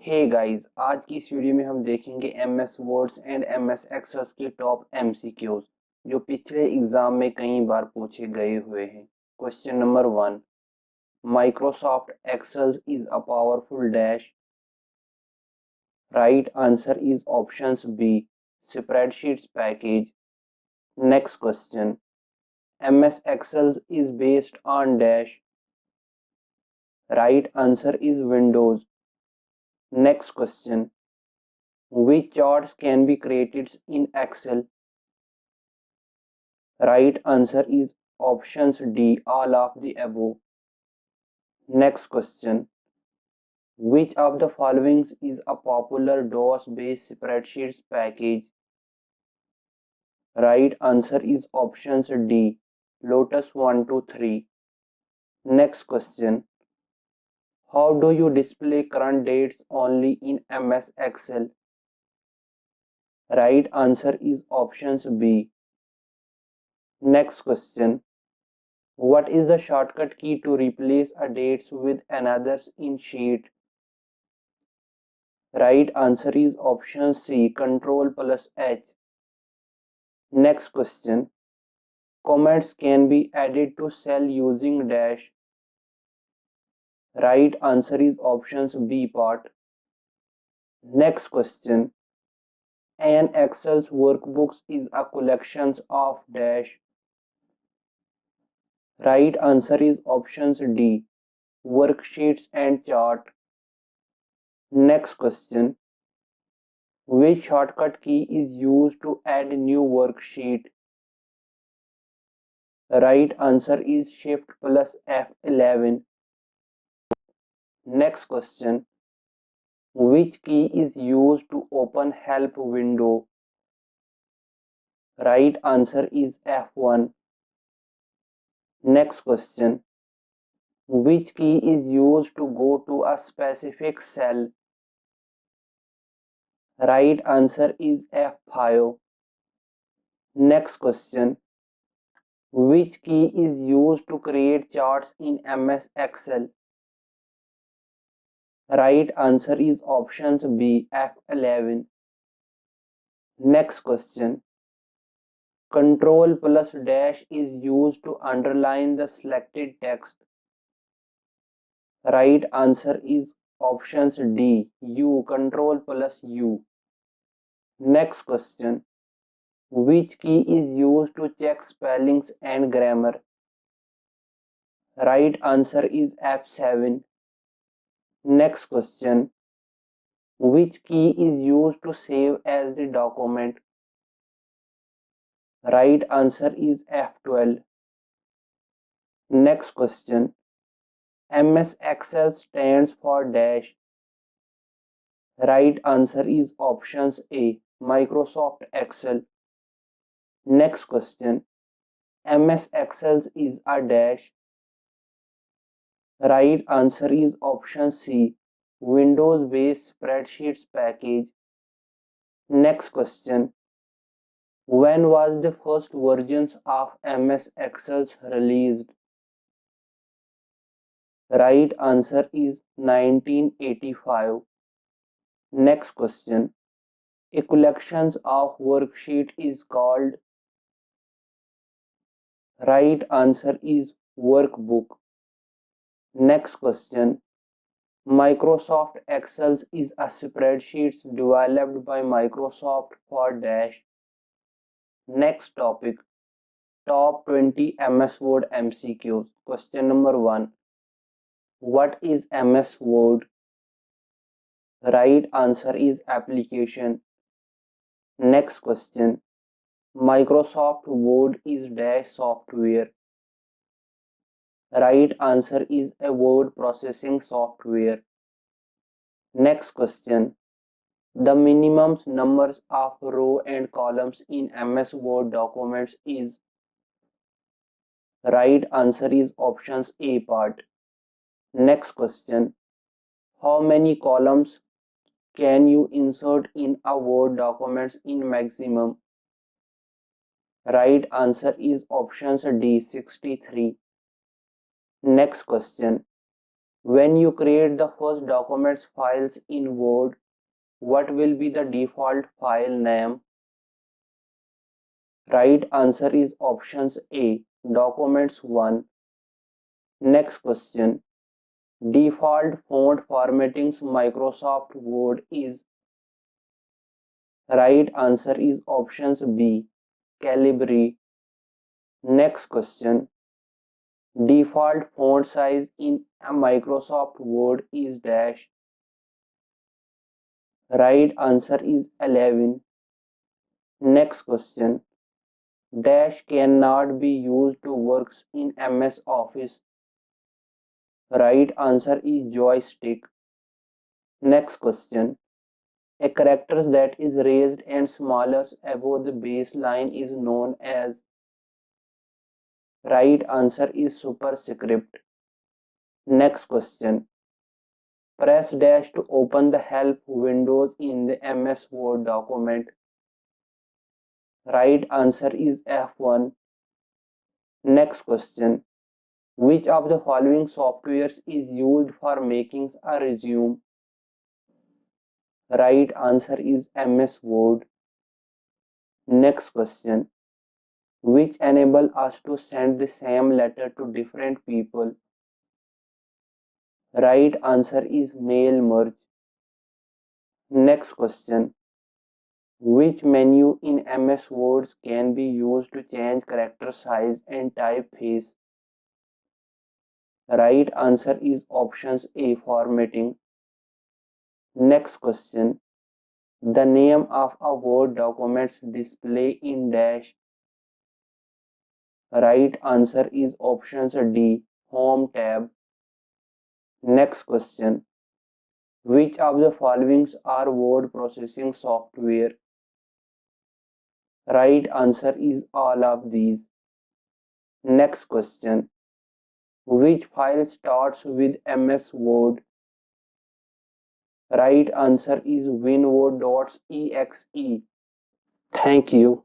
Hey guys, आज की इस वीडियो में हम देखेंगे एमएस वर्ड्स एंड एमएस एक्सेल्स के टॉप एमसीक्यूज जो पिछले एग्जाम में कई बार पूछे गए हुए हैं। Question number 1, Microsoft Excel is a powerful dash. Right answer is options B, spreadsheets package. Next question, MS Excel is based on dash. Right answer is Windows. Next question, which charts can be created in Excel? Right answer is options D, all of the above. Next question, which of the following is a popular DOS-based spreadsheets package? Right answer is options D, Lotus 123. Next question, how do you display current dates only in MS Excel? Right answer is options B. Next question, what is the shortcut key to replace a dates with another in sheet? Right answer is option C, Control plus H. Next question, comments can be added to cell using dash. Right answer is options B part. Next question, an Excel's workbooks is a collection of dash. Right answer is options D, worksheets and chart. Next question, which shortcut key is used to add new worksheet? Right answer is Shift plus F11. Next question, which key is used to open help window? Right answer is F1. Next question, which key is used to go to a specific cell? Right answer is F5. Next question, which key is used to create charts in MS Excel? Right answer is options B, F11. Next question, Control plus dash is used to underline the selected text. Right answer is options D, U, Control plus U. Next question, which key is used to check spellings and grammar? Right answer is F7. Next question, which key is used to save as the document? Right answer is F12. Next question, MS Excel stands for dash. Right answer is options A, Microsoft Excel. Next question, MS Excel is a dash. Right answer is option C, Windows based spreadsheets package. Next question, when was the first versions of MS Excel released? Right answer is 1985. Next question, a collection of worksheet is called? Right answer is workbook. Next question, Microsoft Excel is a spreadsheet developed by Microsoft for dash. Next topic, top 20 MS Word MCQs. Question number 1, what is MS Word? Right answer is application. Next question, Microsoft Word is dash software. Right answer is a word processing software. Next question, the minimum numbers of row and columns in MS Word documents is? Right answer is options A part. Next question, how many columns can you insert in a Word document in maximum? Right answer is options D, 63. Next question, When you create the first documents files in Word, what will be the default file name? Right answer is options A, documents 1. Next question. Default font formattings Microsoft Word is. Right answer is options B, Calibri. Next question. Default font size in a Microsoft Word is dash. Right answer is 11. Next question. Dash cannot be used to work in MS Office. Right answer is joystick. Next question. A character that is raised and smaller above the baseline is known as. Right answer is superscript. Next question. Press dash to open the help windows in the MS Word document. Right answer is F1. Next question. Which of the following softwares is used for making a resume? Right answer is MS Word. Next question. Which enable us to send the same letter to different people? Right answer is mail merge. Next question. Which menu in MS Word can be used to change character size and typeface? Right answer is options A, formatting. Next question. The name of a Word document's display in dash. Right answer is options D, Home tab. Next question. Which of the following are word processing software? Right answer is all of these. Next question. Which file starts with MS Word? Right answer is winword.exe. Thank you.